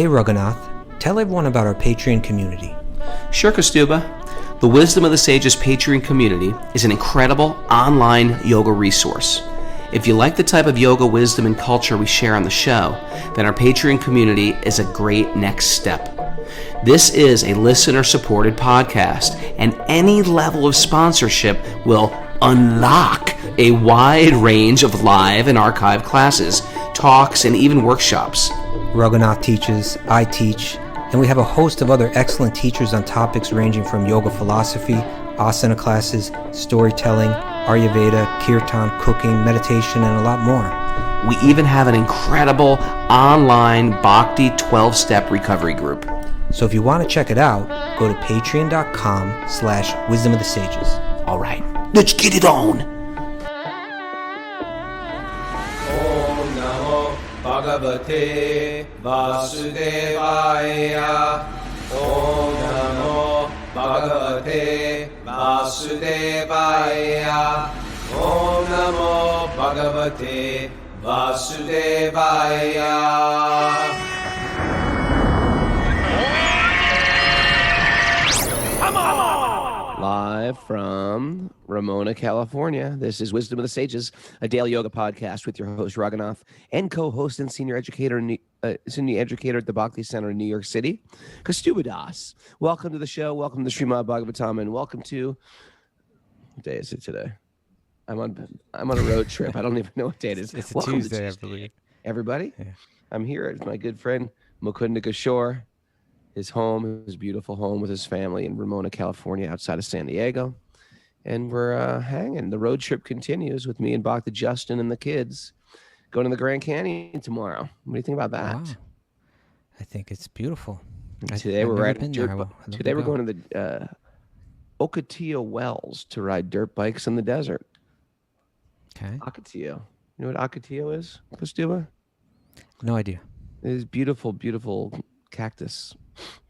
Hey Raghunath, tell everyone about our Patreon community. Sure, Kaustubha. The Wisdom of the Sages Patreon community is an incredible online yoga resource. If you like the type of yoga wisdom and culture we share on the show, then our Patreon community is a great next step. This is a listener-supported podcast, and any level of sponsorship will unlock a wide range of live and archived classes, talks, and even workshops. Raghunath teaches, I teach, and we have a host of other excellent teachers on topics ranging from yoga philosophy, asana classes, storytelling, Ayurveda, kirtan, cooking, meditation, and a lot more. We even have an incredible online Bhakti 12-step recovery group. So if you want to check it out, go to patreon.com/wisdom of the sages. All right, let's get it on. Om Namo Bhagavate Vasudevaya. Om Namo Bhagavate Vasudevaya. Om Namo Bhagavate Vasudevaya. Live from Ramona, California, this is Wisdom of the Sages, a daily yoga podcast with your host Raghunath and co-host and senior educator at the Bhakti Center in New York City, Kaustubha Das. Welcome to the show. Welcome to Srimad Bhagavatam, and welcome to, what day is it today? I'm on a road trip. I don't even know what day it is. It's a Tuesday, I believe. Everybody, yeah. I'm here at my good friend Mukunda Kishore. His home, his beautiful home with his family in Ramona, California, outside of San Diego. And we're hanging. The road trip continues with me and Bhakti Justin and the kids going to the Grand Canyon tomorrow. What do you think about that? Wow. I think it's beautiful. Today we're riding Today we're going to the Ocotillo Wells to ride dirt bikes in the desert. Okay. Ocotillo. You know what Ocotillo is, Kaustubha? No idea. It is beautiful, beautiful cactus.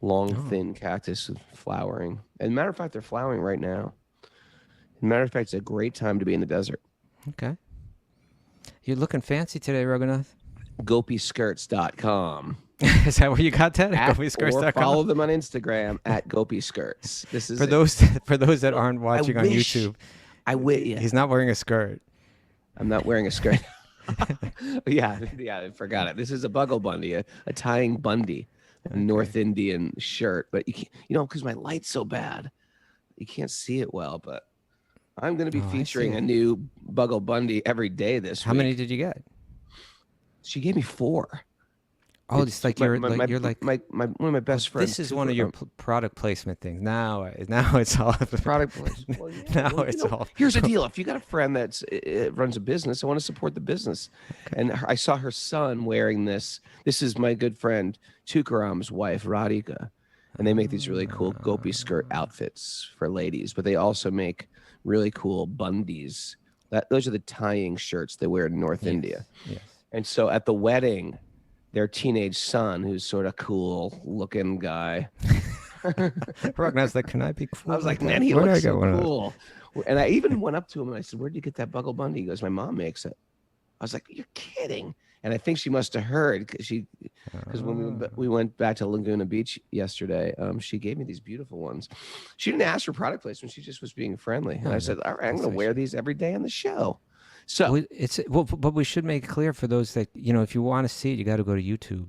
Long, thin cactus flowering. And matter of fact, they're flowering right now. Matter of fact, it's a great time to be in the desert. Okay. You're looking fancy today, Raghunath. GopiSkirts.com. Is that where you got that? GopiSkirts.com. Or follow them on Instagram at GopiSkirts. This is for those that aren't watching on YouTube. He's not wearing a skirt. I'm not wearing a skirt. yeah, I forgot it. This is a buckle bundy, a tying bundy. A North Indian shirt, but you can't, because my light's so bad, you can't see it well. But I'm going to be featuring a new Buggle Bundy every day this week. How many did you get? She gave me 4. Oh, it's like you're one of my best friends. This is one of your product placement things. Now it's all product placement. Well, now it's all. Here's the deal: if you got a friend that runs a business, I want to support the business. Okay. And I saw her son wearing this. This is my good friend Tukaram's wife, Radhika, and they make these really cool gopi skirt outfits for ladies. But they also make really cool bundis. Those are the tying shirts they wear in North India. Yes. And so at the wedding, their teenage son, who's sort of cool looking guy. Raghunath's like, can I be cool? I was like, man, he looks so cool. And I even went up to him and I said, where'd you get that Buggle Bundy? He goes, my mom makes it. I was like, you're kidding. And I think she must have heard because when we went back to Laguna Beach yesterday, she gave me these beautiful ones. She didn't ask for product placement. She just was being friendly. And I said, all right, I'm going to wear these every day on the show. So but we should make it clear for those that, if you want to see it, you got to go to YouTube.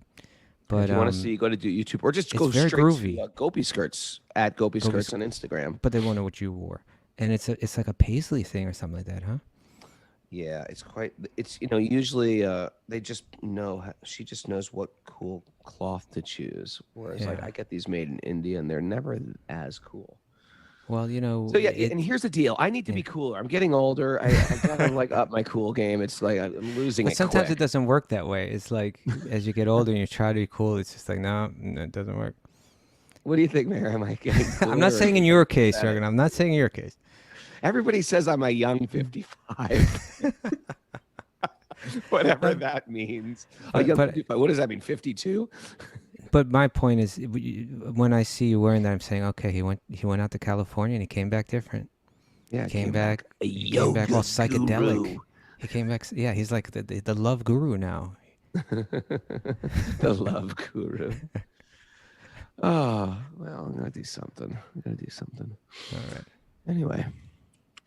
But if you want to see, go to YouTube or just go straight to Gopi Skirts at Gopi Skirts on Instagram. But they won't know what you wore. And it's like a paisley thing or something like that, huh? Yeah, it's usually they just know, she just knows what cool cloth to choose. Whereas like I get these made in India and they're never as cool. Well, So yeah, and here's the deal. I need to be cooler. I'm getting older. I gotta up my cool game. It's like I'm losing it. Sometimes quick. It doesn't work that way. It's like as you get older and you try to be cool, it's just like no, it doesn't work. What do you think, Mayor? Am I getting cooler? I'm not saying in your case, Regan. I'm not saying in your case. Everybody says I'm a young 55. Whatever that means. What does that mean? 52? But my point is, when I see you wearing that, I'm saying, okay, he went out to California and he came back different. Yeah, he came back all psychedelic. Guru. He came back. Yeah, he's like the love guru now. The love guru. Oh, well, I'm gonna do something. All right. Anyway,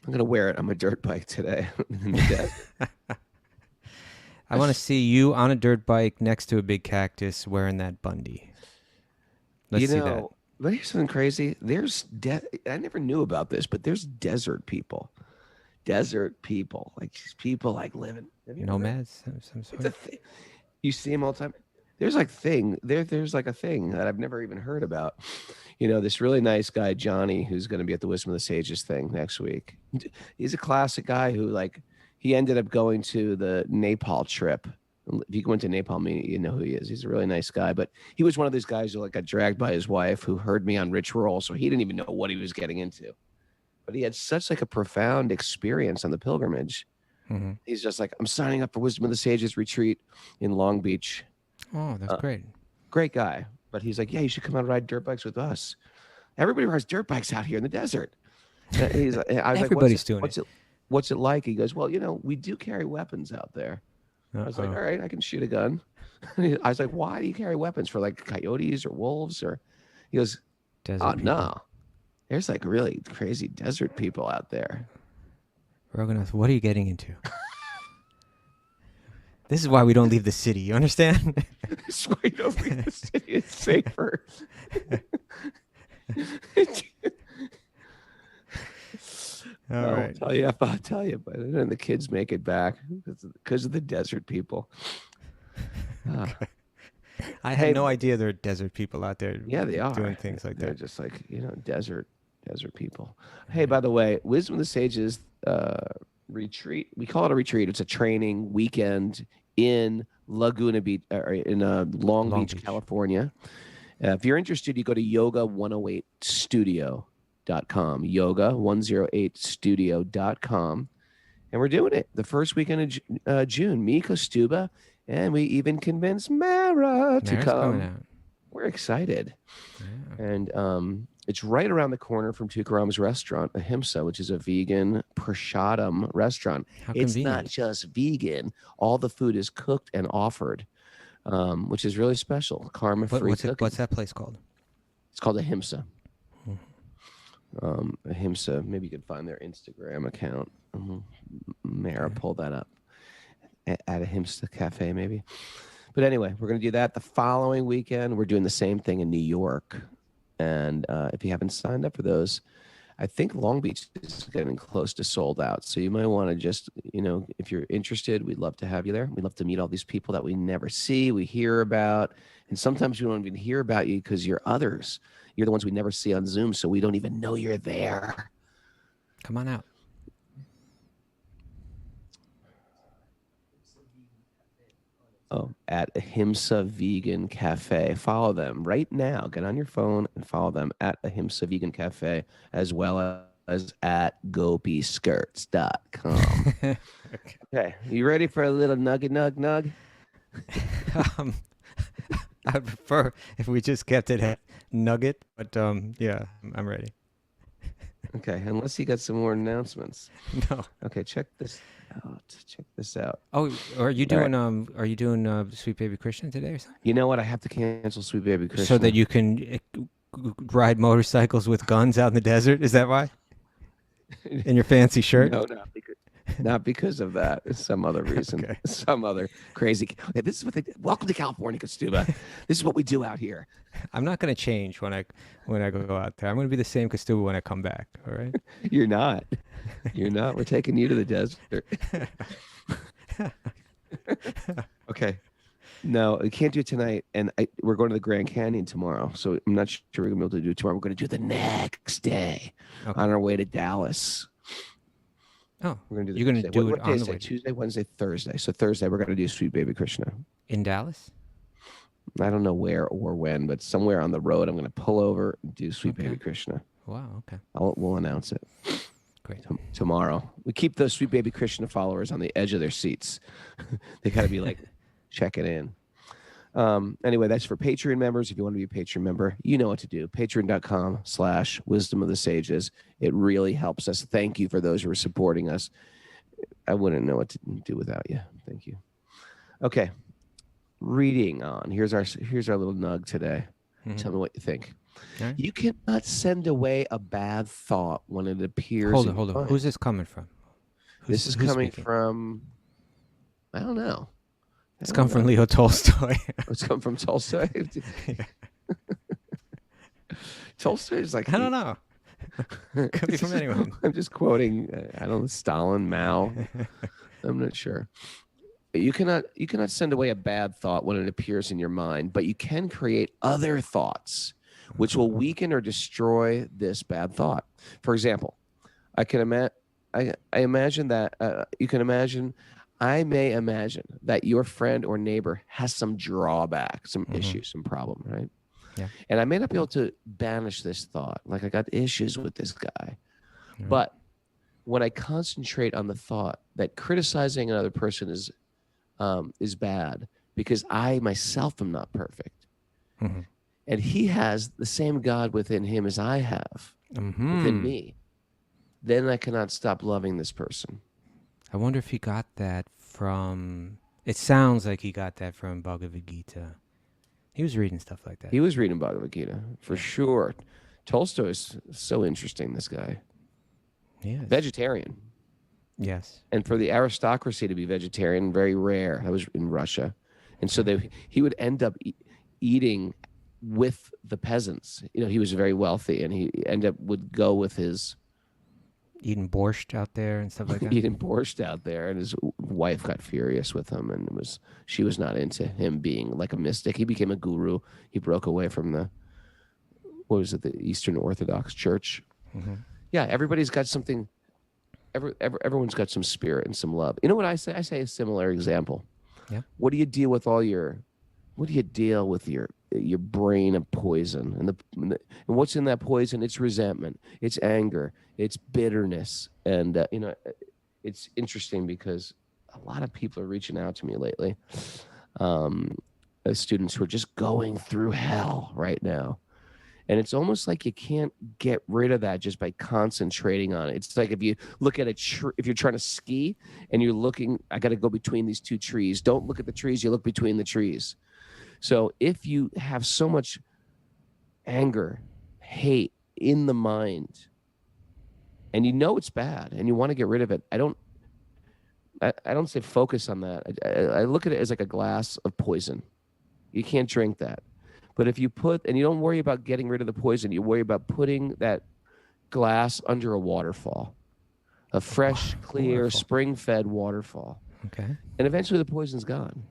I'm gonna wear it on my dirt bike today in the desert. I want to see you on a dirt bike next to a big cactus wearing that Bundy. Let's see that. But here's something crazy. I never knew about this, but there's desert people. Like these people like living. Have you ever heard? Nomads, some It's a sort. thing. You see them all the time. There's like there's like a thing that I've never even heard about. This really nice guy, Johnny, who's going to be at the Wisdom of the Sages thing next week. He's a classic guy who he ended up going to the Nepal trip. If you go into Nepal, you know who he is. He's a really nice guy, but he was one of those guys who got dragged by his wife, who heard me on Rich Roll, so he didn't even know what he was getting into. But he had such a profound experience on the pilgrimage. Mm-hmm. He's just like, I'm signing up for Wisdom of the Sages retreat in Long Beach. Oh, that's great. Great guy. But he's like, yeah, you should come out and ride dirt bikes with us. Everybody rides dirt bikes out here in the desert. I was Everybody's doing it. What's it like? He goes, well, we do carry weapons out there. I was like, all right, I can shoot a gun. I was like, why do you carry weapons? For coyotes or wolves? Or he goes, no. There's really crazy desert people out there. Raghunath, what are you getting into? This is why we don't leave the city. You understand? This is why you don't leave the city. It's safer. All right. I'll tell you, but then the kids make it back because of the desert people. I had no idea there are desert people out there. Yeah, they are doing things like They're that. just desert people. Hey, by the way, Wisdom of the Sages retreat. We call it a retreat. It's a training weekend in Laguna Beach, or in Long Beach, California. If you're interested, you go to yoga108studio.com, yoga108studio.com, and we're doing it the first weekend of June. Me, Kaustubha, and we even convinced Mara to come. We're excited. Yeah. And it's right around the corner from Tukaram's restaurant, Ahimsa, which is a vegan prasadam restaurant. It's not just vegan. All the food is cooked and offered, which is really special. Karma-free cooking. What's that place called? It's called Ahimsa. Ahimsa. Maybe you could find their Instagram account. Mara, pull that up. At Ahimsa Cafe, maybe. But anyway, we're going to do that the following weekend. We're doing the same thing in New York. And if you haven't signed up for those, I think Long Beach is getting close to sold out. So you might want to just, if you're interested, we'd love to have you there. We'd love to meet all these people that we never see, we hear about. And sometimes we don't even hear about you because you're others. You're the ones we never see on Zoom, so we don't even know you're there. Come on out. Oh, at Ahimsa Vegan Cafe. Follow them right now. Get on your phone and follow them at Ahimsa Vegan Cafe, as well as at gopiskirts.com. Okay, you ready for a little nug? I'd prefer if we just kept it at nugget, but yeah, I'm ready. Okay, unless you got some more announcements. No. Okay, check this out. Oh, are you doing Sweet Baby Krishna today or something? You know what? I have to cancel Sweet Baby Krishna. So that you can ride motorcycles with guns out in the desert? Is that why? In your fancy shirt? No, not because of that. It's some other reason. Okay. Some other crazy. This is what welcome to California, Kaustubha. This is what we do out here. I'm not going to change when I go out there. I'm going to be the same Kaustubha when I come back. All right. You're not. We're taking you to the desert. Okay. No, we can't do it tonight, and we're going to the Grand Canyon tomorrow. So I'm not sure we're going to be able to do it tomorrow. We're going to do it the next day on our way to Dallas. Oh, we're going to do you're going to do it on the way. Tuesday, Wednesday, Thursday. So Thursday, we're going to do Sweet Baby Krishna. In Dallas? I don't know where or when, but somewhere on the road, I'm going to pull over and do Sweet Baby Krishna. Wow, okay. We'll announce it. Great. Tomorrow. We keep those Sweet Baby Krishna followers on the edge of their seats. They got to be like, checking in. Anyway, that's for Patreon members. If you want to be a Patreon member, you know what to do. Patreon.com/Wisdom of the Sages. It really helps us. Thank you for those who are supporting us. I wouldn't know what to do without you. Thank you. Okay. reading on. Here's our little nug today. Mhm. Tell me what you think. All right. You cannot send away a bad thought when it appears. Hold in on, hold your on. mind. Who's this coming from? This is coming speaking? from. I don't know. It's come from Leo Tolstoy. It's come from Tolstoy. Tolstoy is like. I don't know. Could be from anyone. I'm just quoting. I don't know, Stalin, Mao. I'm not sure. You cannot send away a bad thought when it appears in your mind, but you can create other thoughts which will weaken or destroy this bad thought. For example, I imagine that I may imagine that your friend or neighbor has some drawback, some issue, some problem, right? Yeah. And I may not be able to banish this thought. Like, I got issues with this guy. Right. But when I concentrate on the thought that criticizing another person is bad because I myself am not perfect, and he has the same God within him as I have within me, then I cannot stop loving this person. I wonder if he got that from. It sounds like he got that from Bhagavad Gita. He was reading stuff like that. He was reading Bhagavad Gita for sure. Tolstoy is so interesting. This guy, vegetarian. Yes. And for the aristocracy to be vegetarian, very rare. That was in Russia. And so he would end up eating with the peasants. You know, he was very wealthy, and he would go with his... Eating borscht out there and stuff like that? Eating borscht out there, and his wife got furious with him, and she was not into him being like a mystic. He became a guru. He broke away from the Eastern Orthodox Church. Yeah, everybody's got something... Everyone's got some spirit and some love. You know what I say? I say a similar example. Yeah. What do you deal with your brain of poison? And what's in that poison? It's resentment, it's anger, it's bitterness. And, it's interesting because a lot of people are reaching out to me lately, as students who are just going through hell right now. And it's almost like you can't get rid of that just by concentrating on it. It's like if you look at if you're trying to ski and you're looking, I got to go between these two trees. Don't look at the trees, you look between the trees. So if you have so much anger, hate in the mind, and you know it's bad and you want to get rid of it, I don't say focus on that. I look at it as like a glass of poison. You can't drink that. But if you you don't worry about getting rid of the poison, you worry about putting that glass under a waterfall, a fresh, clear, spring-fed waterfall. Okay. And eventually the poison's gone.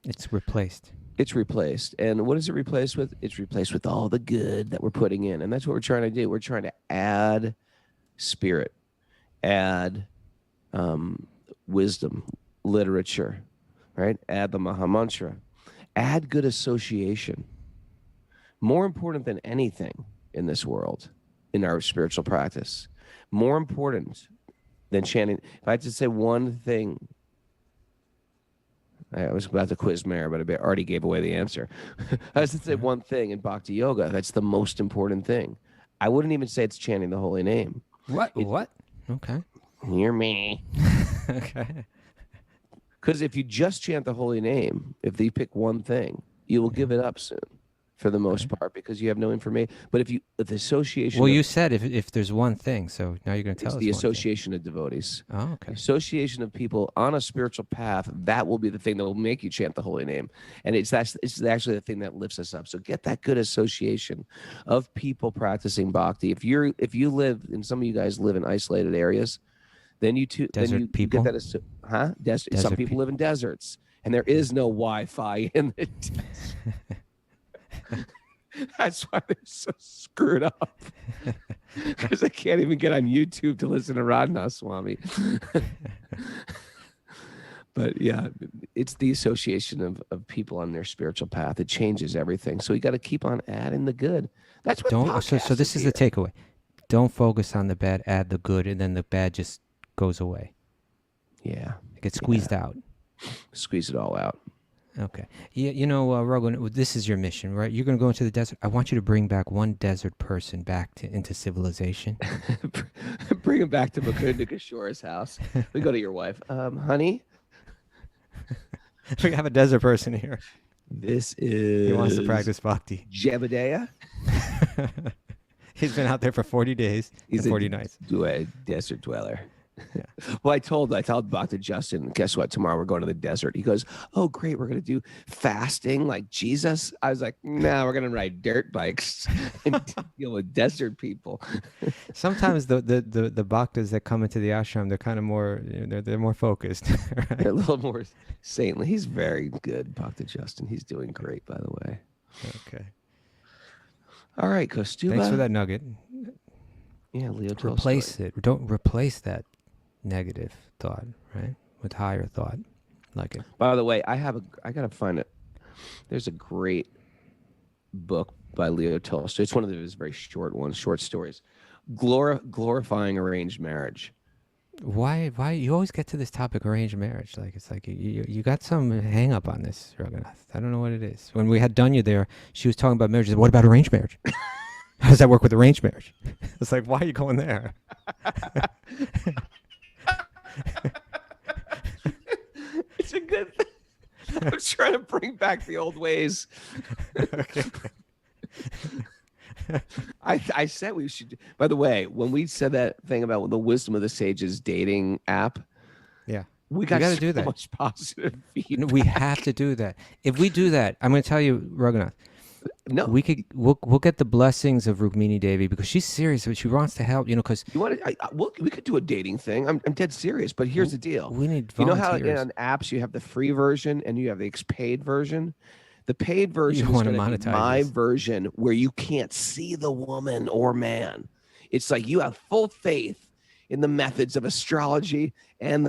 It's replaced. It's replaced. And what is it replaced with? It's replaced with all the good that we're putting in. And that's what we're trying to do. We're trying to add spirit, add wisdom, literature, right? Add the Mahamantra, add good association. More important than anything in this world, in our spiritual practice, more important than chanting. If I had to say one thing, I was about to quiz Mare, but I already gave away the answer. I was to say one thing in Bhakti-yoga, that's the most important thing. I wouldn't even say it's chanting the holy name. What? Okay. Hear me. Okay. Because if you just chant the holy name, if you pick one thing, you will give it up soon. For the most part, because you have no information. But if the association... Well, you said if there's one thing, so now you're going to tell us the association of devotees. Oh, okay. The association of people on a spiritual path, that will be the thing that will make you chant the holy name. And it's actually the thing that lifts us up. So get that good association of people practicing bhakti. If you live, and some of you guys live in isolated areas, then you get that... Some people live in deserts, and there is no Wi-Fi in the desert. That's why they're so screwed up, because they can't even get on YouTube to listen to Radha Swami. But yeah, it's the association of people on their spiritual path. It changes everything. So you got to keep on adding the good. That's what So this is the takeaway. Don't focus on the bad, add the good, and then the bad just goes away. Yeah. It gets squeezed out. Squeeze it all out. Okay. Yeah, Raghunath, this is your mission, right? You're going to go into the desert. I want you to bring back one desert person back into civilization. Bring him back to Mukunda Kishore's house. We go to your wife. Honey, We have a desert person here. This is He wants to practice bhakti. Jebediah. He's been out there for 40 days and 40 nights. A desert dweller. Yeah. Well, I told Dr. Justin, guess what? Tomorrow we're going to the desert. He goes, oh, great. We're going to do fasting like Jesus. I was like, no, we're going to ride dirt bikes and deal with desert people. Sometimes the bhaktas that come into the ashram, they're kind of more, they're more focused. Right? They're a little more saintly. He's very good, Dr. Justin. He's doing great, by the way. Okay. All right, Kaustubha. Thanks for that nugget. Yeah, Leo Tolstoy. Replace it. Don't replace that negative thought, right? With higher thought. Like it. By the way, I gotta find it. There's a great book by Leo Tolstoy. It's one of his very short ones, short stories. Glorifying arranged marriage. Why you always get to this topic, arranged marriage? Like it's like you got some hang up on this, Raghunath. I don't know what it is. When we had Dunya there, she was talking about marriage. What about arranged marriage? How does that work with arranged marriage? It's like, why are you going there? It's a good thing. I'm trying to bring back the old ways. Okay. I said we should. By the way, when we said that thing about the Wisdom of the Sages dating app, Yeah. we got gotta so do that. much positive feedback. We have to do that. If we do that, I'm going to tell you, Raghunath, No, we'll get the blessings of Rukmini Devi because she's serious, but she wants to help, because you want to? We could do a dating thing. I'm dead serious. But here's the deal. we need You know volunteers. how on apps you have the free version and you have the paid version? The paid version You is wanna going to be monetize my this. version where you can't see the woman or man. It's like you have full faith in the methods of astrology and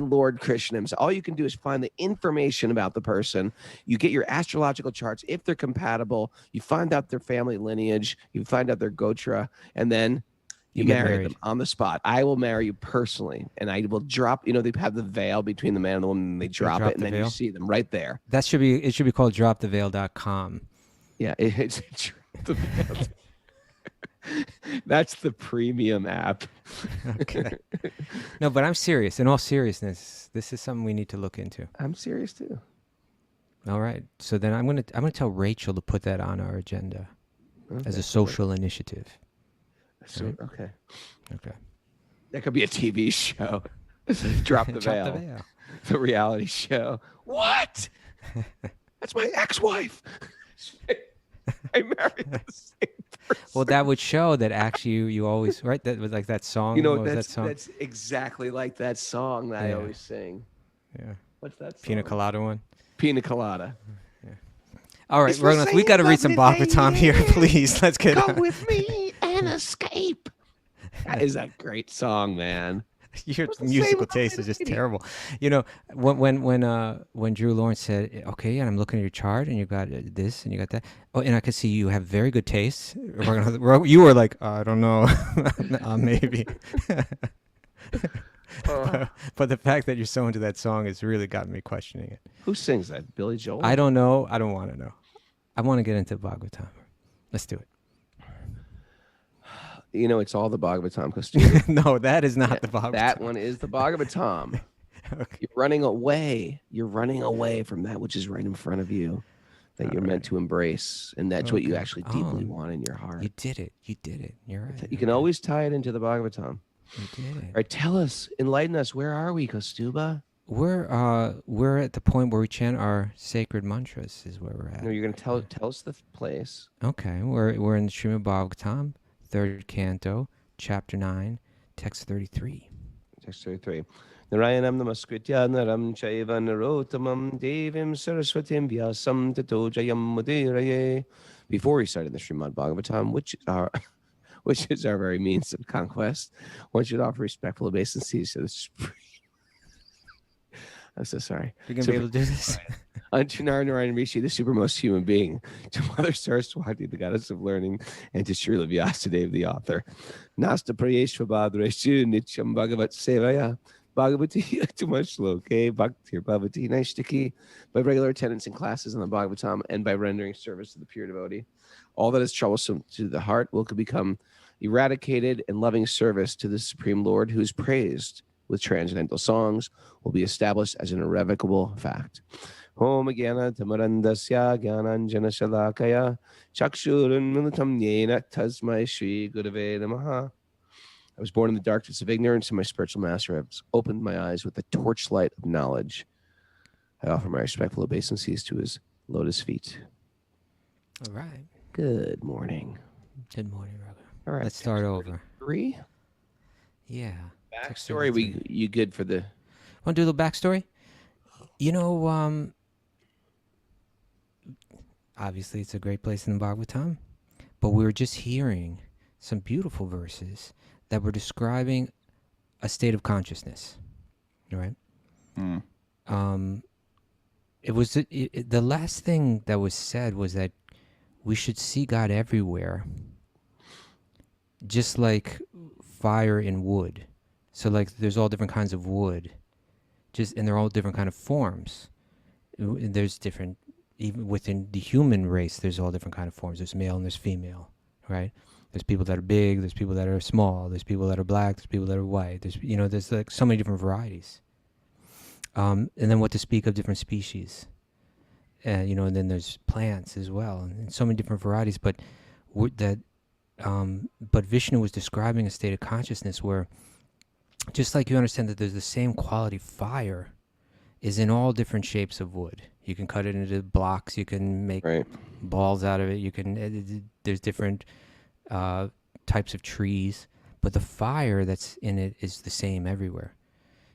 Lord Krishna. So all you can do is find the information about the person. You get your astrological charts if they're compatible. You find out their family lineage. You find out their gotra, and then you get marry married. them on the spot. I will marry you personally, and I will drop. They have the veil between the man and the woman. And they drop drop it, and the then you veil? see them right there. It should be called droptheveil.com. Yeah, it's the veil. That's the premium app. Okay. No, but I'm serious. In all seriousness, this is something we need to look into. I'm serious too. All right. So then I'm gonna tell Rachel to put that on our agenda as a social initiative. So, okay. Okay. That could be a TV show. Drop the veil. Drop the veil. The reality show. What? That's my ex-wife. I married the same person. Well, that would show that actually you always right. That was like that song. What was that song? That's exactly like that song that I Yeah. always sing. Yeah. What's that song? Pina colada one. Pina colada. All right, It's for Raghunath, we got to read some saying Bhagavatam here, lady. please. Let's get Come on. with me and escape. That is a great song, man. Your What's the same musical about taste is just lady? terrible. When Drew Lawrence said, "Okay, and I'm looking at your chart, and you got this, and you got that." Oh, and I could see you have very good taste. You were like, I don't know, maybe. But the fact that you're so into that song has really gotten me questioning it. Who sings that? Billy Joel? I don't know. I don't want to know. I want to get into Bhagavatam. Let's do it. It's all the Bhagavatam, Kaustubha. No, that is not the Bhagavatam. That one is the Bhagavatam. Okay. You're running away. You're running away from that which is right in front of you that you're meant to embrace. And that's what you Okay. actually deeply want in your heart. You did it. You did it. You're right. You can always tie it into the Bhagavatam. You did it. All right, tell us, enlighten us. Where are we, Kaustubha? We're at the point where we chant our sacred mantras. Is where we're at. No, you're going to tell us the place. Okay, we're in the Srimad Bhagavatam, 3rd canto, chapter 9, text 33. Text 33. Narayanam namaskritya naram chaiva narotamam devim saraswatim vyasam tato jayam mudiraye. Before we started the Srimad Bhagavatam, which is our very means of conquest, one should offer respectful obeisances to the I'm so sorry. You're going to be able to do this? Unto Narayan Rishi, the supermost human being, to Mother Saraswati, the goddess of learning, and to Srila Vyasadeva, the author. Nasta prayeshvabhadreshu nityam bhagavat sevaya bhagavati tumashloke bhaktir bhavati naishtiki. By regular attendance in classes on the Bhagavatam and by rendering service to the pure devotee, all that is troublesome to the heart will become eradicated in loving service to the Supreme Lord, who is praised with transcendental songs will be established as an irrevocable fact. Om Gyana Tamarandasya Gyananjana Shalakaya Chakshurun Militam Yena Tasmai Shri Gurave Namaha. I was born in the darkness of ignorance, and my spiritual master has opened my eyes with the torchlight of knowledge. I offer my respectful obeisances to his lotus feet. All right. Good morning. Good morning, Raghu. All right. Let's start over. 3. Yeah. Backstory. You good for the? Want to do a little backstory? You know, obviously it's a great place in the Bhagavatam, but we were just hearing some beautiful verses that were describing a state of consciousness, right? It was the last thing that was said was that we should see God everywhere, just like fire and wood. So like there's all different kinds of wood, and they're all different kind of forms. There's different, even within the human race, there's all different kind of forms. There's male and there's female, right? There's people that are big, there's people that are small, there's people that are black, there's people that are white. There's like so many different varieties. And then what to speak of different species. And then there's plants as well, and so many different varieties. But Vishnu was describing a state of consciousness where, just like you understand that there's the same quality fire is in all different shapes of wood. You can cut it into blocks, you can make balls out of it, there's different types of trees, but the fire that's in it is the same everywhere.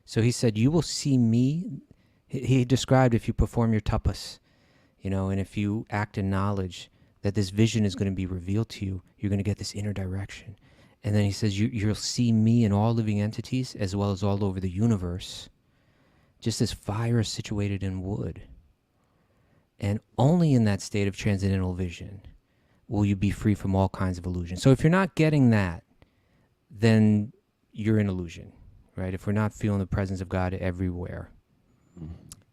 So he said, you will see me. He described if you perform your tapas, and if you act in knowledge, that this vision is going to be revealed to you. You're going to get this inner direction. And then he says, you'll see me in all living entities as well as all over the universe, just as fire is situated in wood. And only in that state of transcendental vision will you be free from all kinds of illusion. So if you're not getting that, then you're in illusion, right? If we're not feeling the presence of God everywhere.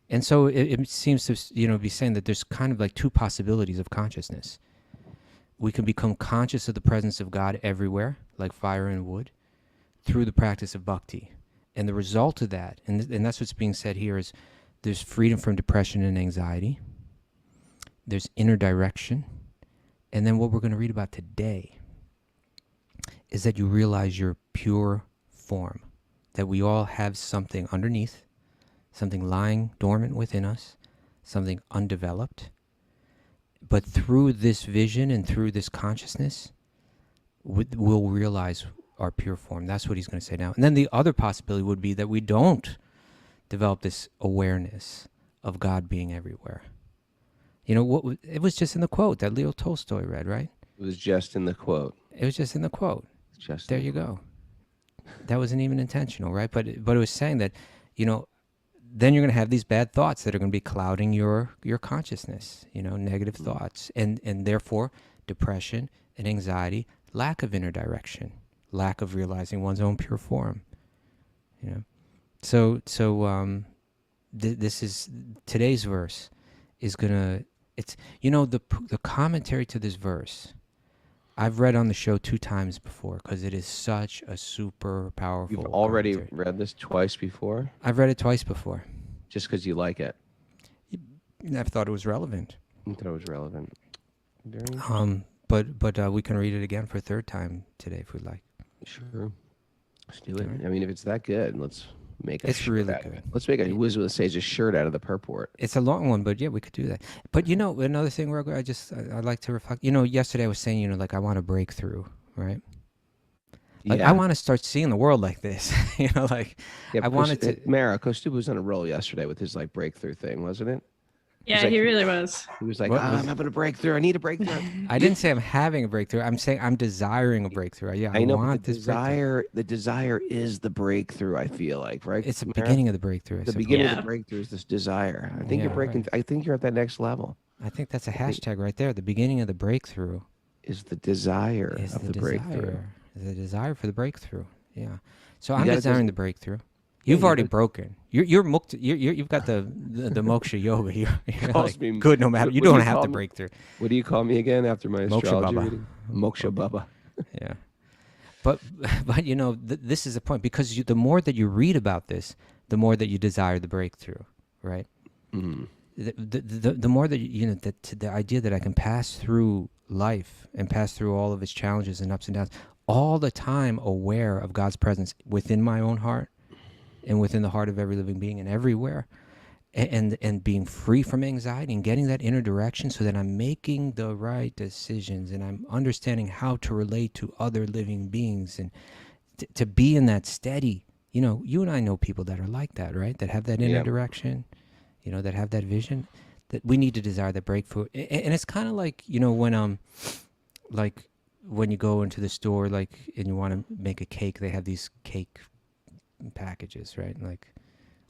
And so it seems to be saying that there's kind of like two possibilities of consciousness. We can become conscious of the presence of God everywhere, like fire and wood, through the practice of bhakti. And the result of that, and that's what's being said here, is there's freedom from depression and anxiety. There's inner direction. And then what we're going to read about today is that you realize your pure form, that we all have something underneath, something lying dormant within us, something undeveloped. But through this vision and through this consciousness, we'll realize our pure form. That's what he's going to say now. And then the other possibility would be that we don't develop this awareness of God being everywhere. It was just in the quote that Leo Tolstoy read, right? It was just in the quote. It was just in the quote. There you go. That wasn't even intentional, right? But it was saying that, then you're going to have these bad thoughts that are going to be clouding your consciousness, negative thoughts, and therefore depression and anxiety, lack of inner direction, lack of realizing one's own pure form. So this is today's verse is gonna. It's the commentary to this verse. I've read on the show 2 times before because it is such a super powerful. You've already commentary. read this twice before? I've read it twice before. Just because you like it? I thought it was relevant. I thought it was relevant. But we can read it again for a 3rd time today if we'd like. Sure. Let's do it. I mean, if it's that good, let's make a It's shirt really out of good. it. Let's make a Wisdom of the Sages shirt out of the purport. It's a long one, but yeah, we could do that. But another thing, Raghu, I'd like to reflect. Yesterday I was saying, like I want a breakthrough, right? Like Yeah. I want to start seeing the world like this. I wanted to. Mara Kostuba was on a roll yesterday with his breakthrough thing, wasn't it? Yeah, he really was. He was like, What I'm was- having a breakthrough. I need a breakthrough. I didn't say I'm having a breakthrough. I'm saying I'm desiring a breakthrough. Yeah, I know, but want the this breakthrough. desire is the breakthrough, I feel like, right? It's the Mara? beginning of the breakthrough. I The suppose. beginning of Yeah. the breakthrough is this desire. I think Yeah, you're breaking. right. I think you're at that next level. I think that's a hashtag right there. The beginning of the breakthrough Is the desire is of the the breakthrough. desire. The desire for the breakthrough. Yeah. So You I'm gotta desiring go- the breakthrough. Yeah, You've you already gotta- broken. You're mukta. You've got the moksha yoga. You're Calls like, me- good no matter. what You do you don't have call the me? breakthrough. What do you call me again after my Moksha astrology Baba. reading? Moksha Baba. Yeah. But you know, this is the point, because the more that you read about this, the more that you desire the breakthrough, right? Mm. The more that you know, that the idea that I can pass through life and pass through all of its challenges and ups and downs, all the time aware of God's presence within my own heart and within the heart of every living being and everywhere, and being free from anxiety and getting that inner direction so that I'm making the right decisions and I'm understanding how to relate to other living beings, and to be in that steady, you know, you and I know people that are like that, right? That have that inner Yep. direction, you know, that have that vision, that we need to desire that breakthrough. And it's kind of like, you know, like when you go into the store, like, and you want to make a cake, they have these cake packages, right? Like,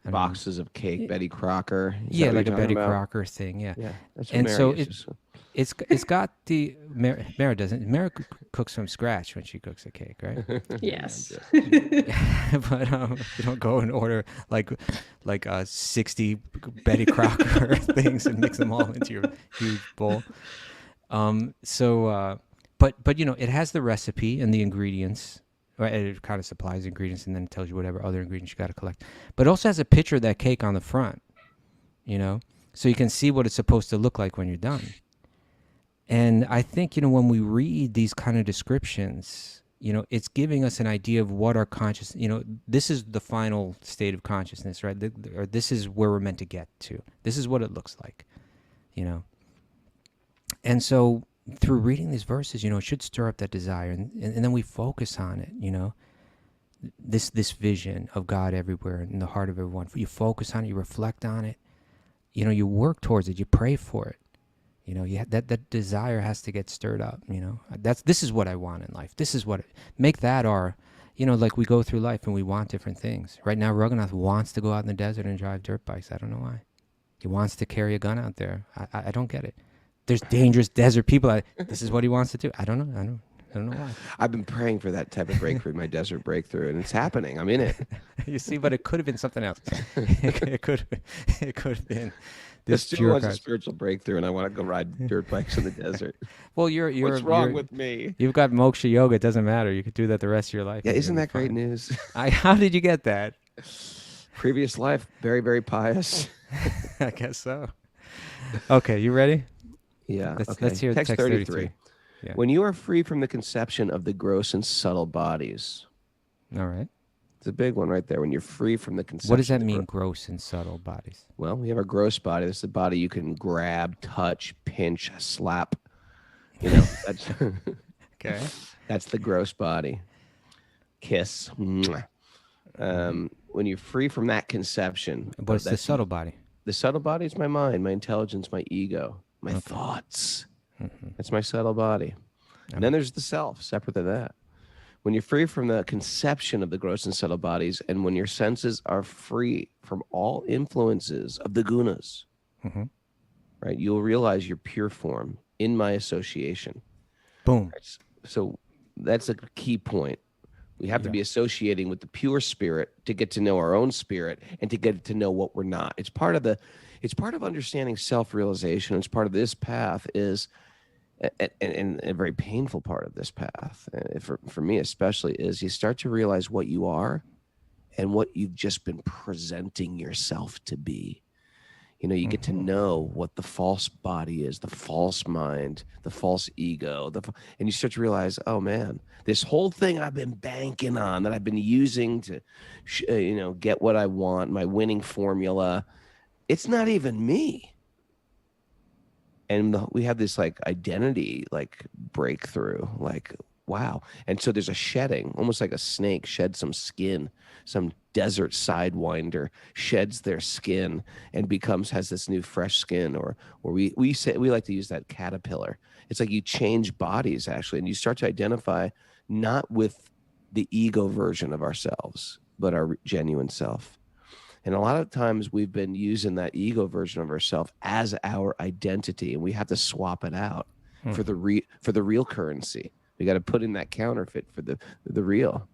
I don't know. Boxes of cake, Betty Crocker. Is that Yeah, what like a you're talking Betty about? Crocker thing, yeah. Yeah, that's what And Mary so uses. it's got the Mara doesn't. Mara cooks from scratch when she cooks a cake, right? Yes. But you don't go and order like 60 Betty Crocker things and mix them all into your huge bowl. But you know, it has the recipe and the ingredients. Right? It kind of supplies ingredients and then tells you whatever other ingredients you got to collect. But it also has a picture of that cake on the front, you know, so you can see what it's supposed to look like when you're done. And I think, you know, when we read these kind of descriptions, you know, it's giving us an idea of what our conscious, you know, this is the final state of consciousness, right? Or this is where we're meant to get to. This is what it looks like, you know. And so through reading these verses, you know, it should stir up that desire, and then we focus on it, you know, this vision of God everywhere in the heart of everyone. You focus on it, you reflect on it, you know, you work towards it, you pray for it. You know, that desire has to get stirred up, you know. This is what I want in life. This is what, make that our, you know, like we go through life and we want different things. Right now, Raghunath wants to go out in the desert and drive dirt bikes. I don't know why. He wants to carry a gun out there. I don't get it. There's dangerous desert people. This is what he wants to do. I don't know. I don't know why. I've been praying for that type of breakthrough, my desert breakthrough, and it's happening. I'm in it. You see, but it could have been something else. it could have been this Still wants a bureaucrat. spiritual breakthrough, and I want to go ride dirt bikes in the desert. Well, What's wrong with me? You've got moksha yoga. It doesn't matter. You could do that the rest of your life. Yeah, and isn't you'll that be great fine. news? How did you get that? Previous life, very, very pious. I guess so. Okay, you ready? Yeah. Let's okay. hear text 33. Yeah. When you are free from the conception of the gross and subtle bodies, All right. it's a big one right there. When you're free from the conception. What does that of the mean, gross and subtle bodies? Well, we have a gross body. This is the body you can grab, touch, pinch, slap. You know, that's Okay. that's the gross body. Kiss. Mwah. When you're free from that conception. What's the that's- subtle body? The subtle body is my mind, my intelligence, my ego, my thoughts. That's my subtle body. And then there's the self, separate than that. When you're free from the conception of the gross and subtle bodies, and when your senses are free from all influences of the gunas, right, you'll realize your pure form in my association. Boom. So that's a key point. We have to be associating with the pure spirit to get to know our own spirit and to get to know what we're not. It's part of understanding self-realization. It's part of this path is, and a very painful part of this path, for me especially, is you start to realize what you are and what you've just been presenting yourself to be. You know, you get to know what the false body is, the false mind, the false ego, and you start to realize, oh man, this whole thing I've been banking on, that I've been using to, get what I want, my winning formula, it's not even me. And we have this like identity, like breakthrough, like, wow. And so there's a shedding, almost like a snake sheds some skin, some desert sidewinder sheds their skin and has this new fresh skin, or we like to use that caterpillar. It's like you change bodies actually, and you start to identify not with the ego version of ourselves, but our genuine self. And a lot of times we've been using that ego version of ourselves as our identity, and we have to swap it out for the real currency. We got to put in that counterfeit for the real.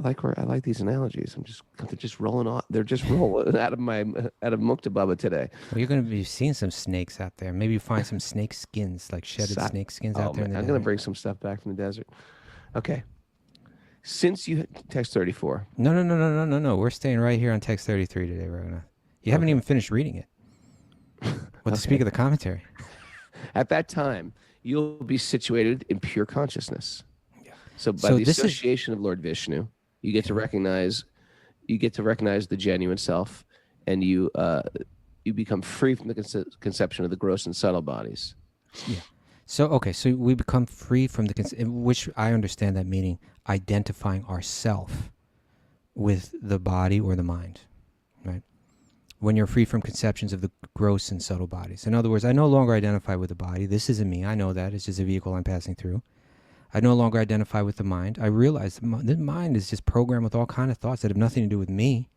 I like these analogies. They're just rolling off. They're just rolling out of Mukta Baba today. Well, you're going to be seeing some snakes out there. Maybe you find some snake skins, like shedded snake skins out there. I'm going to bring some stuff back from the desert. Okay. Since you text 34. No. We're staying right here on text 33 today, Raghunath. You haven't even finished reading it. What to speak of the commentary? At that time, you'll be situated in pure consciousness. Yeah. So by the association of Lord Vishnu, you get to recognize the genuine self, and you become free from the conception of the gross and subtle bodies. Yeah. So we become free from which I understand that meaning identifying ourself with the body or the mind, right? When you're free from conceptions of the gross and subtle bodies. In other words, I no longer identify with the body. This isn't me. I know that. It's just a vehicle I'm passing through. I no longer identify with the mind. I realize the mind is just programmed with all kinds of thoughts that have nothing to do with me,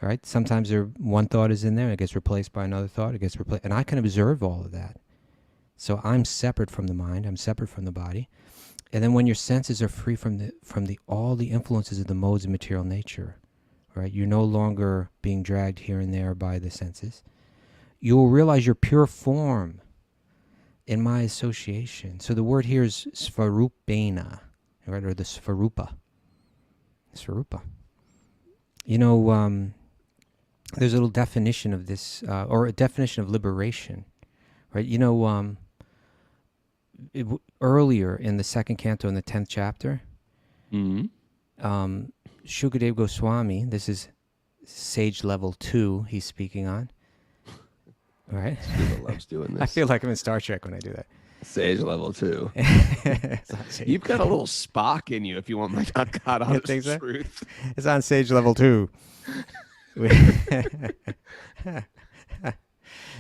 right? Sometimes one thought is in there, it gets replaced by another thought, and I can observe all of that. So I'm separate from the mind, I'm separate from the body. And then when your senses are free from all the influences of the modes of material nature, right? You're no longer being dragged here and there by the senses. You will realize your pure form in my association. So the word here is svarupena, right? Or the svarupa. Svarupa. You know, there's a little definition of this, or a definition of liberation, right? You know, earlier in the second canto in the 10th chapter, Shukadeva Goswami, this is sage level 2 he's speaking on, right? Shiva loves doing this. I feel like I'm in Star Trek when I do that. Sage level 2. You've got a little Spock in you if you want my God honest truth. It's on sage level 2.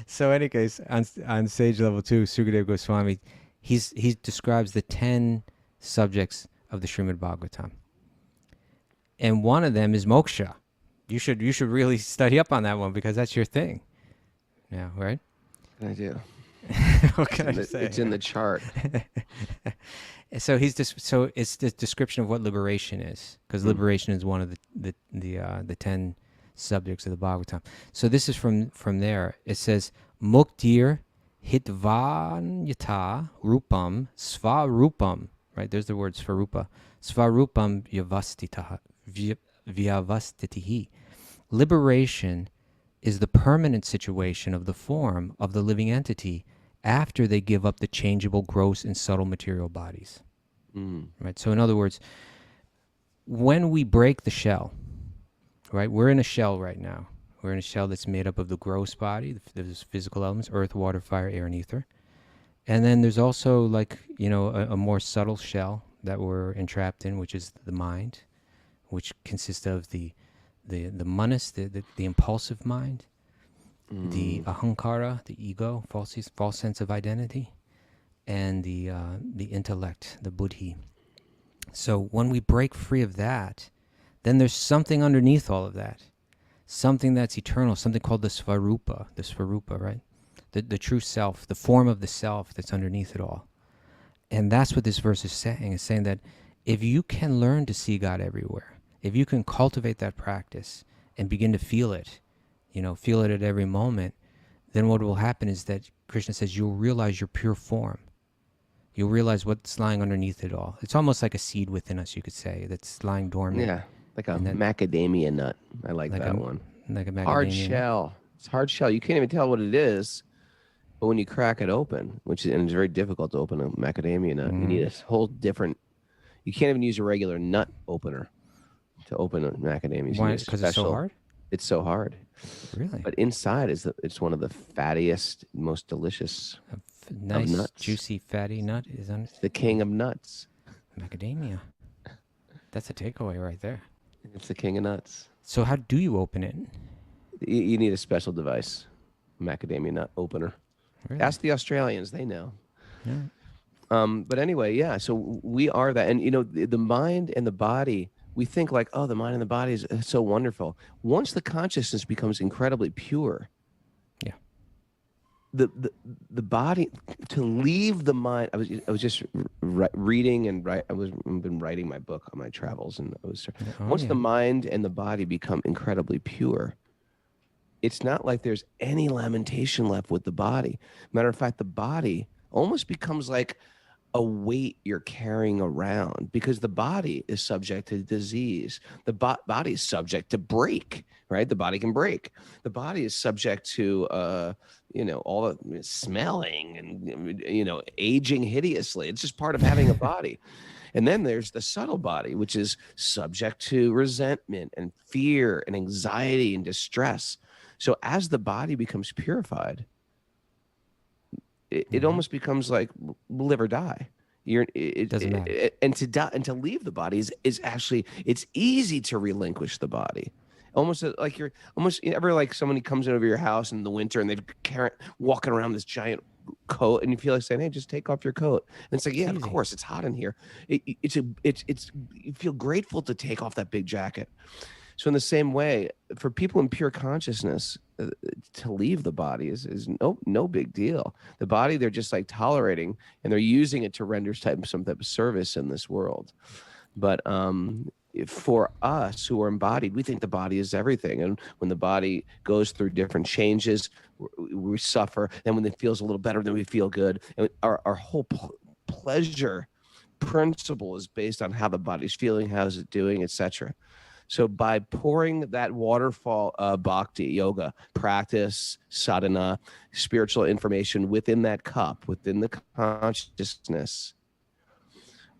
So in any case, on sage level 2, Sukadeva Goswami, he describes the 10 subjects of the Srimad Bhagavatam. And one of them is moksha. You should really study up on that one because that's your thing. Yeah, right? I do. What can I say? It's in the chart. So it's the description of what liberation is, because liberation is one of the 10 subjects of the Bhagavatam. So this is from there. It says muktir hitvanyata rupam svarupam. Right, there's the word svarupa. Svarupam vyavastitihi. Liberation is the permanent situation of the form of the living entity after they give up the changeable, gross, and subtle material bodies. Right. So in other words, when we break the shell, right, we're in a shell right now. We're in a shell that's made up of the gross body, there's physical elements, earth, water, fire, air, and ether. And then there's also, like, you know, a more subtle shell that we're entrapped in, which is the mind, which consists of the manas, the impulsive mind, the ahankara, the ego, false sense of identity, and the intellect, the buddhi. So when we break free of that, then there's something underneath all of that, something that's eternal, something called the svarupa, right? The true self, the form of the self that's underneath it all. And that's what this verse is saying. It's saying that if you can learn to see God everywhere, if you can cultivate that practice and begin to feel it, feel it at every moment, then what will happen is that Krishna says you'll realize your pure form. You'll realize what's lying underneath it all. It's almost like a seed within us, you could say, that's lying dormant. Yeah, like a macadamia nut. I like that one. Like a macadamia hard nut. shell. It's hard shell. You can't even tell what it is. But when you crack it open, and it's very difficult to open a macadamia nut, you need a whole different. You can't even use a regular nut opener to open a macadamia. Why? Because it's so hard. It's so hard. Really? But inside it's one of the fattiest, most delicious. Nice, nuts. Juicy, fatty nut is on. It's the king of nuts. Macadamia. That's a takeaway right there. It's the king of nuts. So how do you open it? You need a special device, macadamia nut opener. Really? Ask the Australians; they know. Yeah. But anyway, yeah. So we are that, and the mind and the body. We think like, oh, the mind and the body is so wonderful. Once the consciousness becomes incredibly pure, yeah, the body, to leave the mind. I was just reading and I've been writing my book on my travels, and once the mind and the body become incredibly pure, it's not like there's any lamentation left with the body. Matter of fact, the body almost becomes like a weight you're carrying around, because the body is subject to disease. The body is subject to break, right? The body can break. The body is subject to, all the smelling and, aging hideously. It's just part of having a body. And then there's the subtle body, which is subject to resentment and fear and anxiety and distress. So as the body becomes purified, it almost becomes like live or die. Doesn't matter. And to die and to leave the body is actually, it's easy to relinquish the body. Almost like you're ever like somebody comes over your house in the winter and they're walking around this giant coat, and you feel like saying, "Hey, just take off your coat." And it's like, yeah, of course, it's hot in here. It's you feel grateful to take off that big jacket. So in the same way, for people in pure consciousness, to leave the body is no big deal. The body, they're just like tolerating, and they're using it to render some type of service in this world. But for us who are embodied, we think the body is everything. And when the body goes through different changes, we suffer. Then when it feels a little better, then we feel good. And our whole pleasure principle is based on how the body's feeling, how's it doing, etc. So by pouring that waterfall of bhakti, yoga, practice, sadhana, spiritual information within that cup, within the consciousness,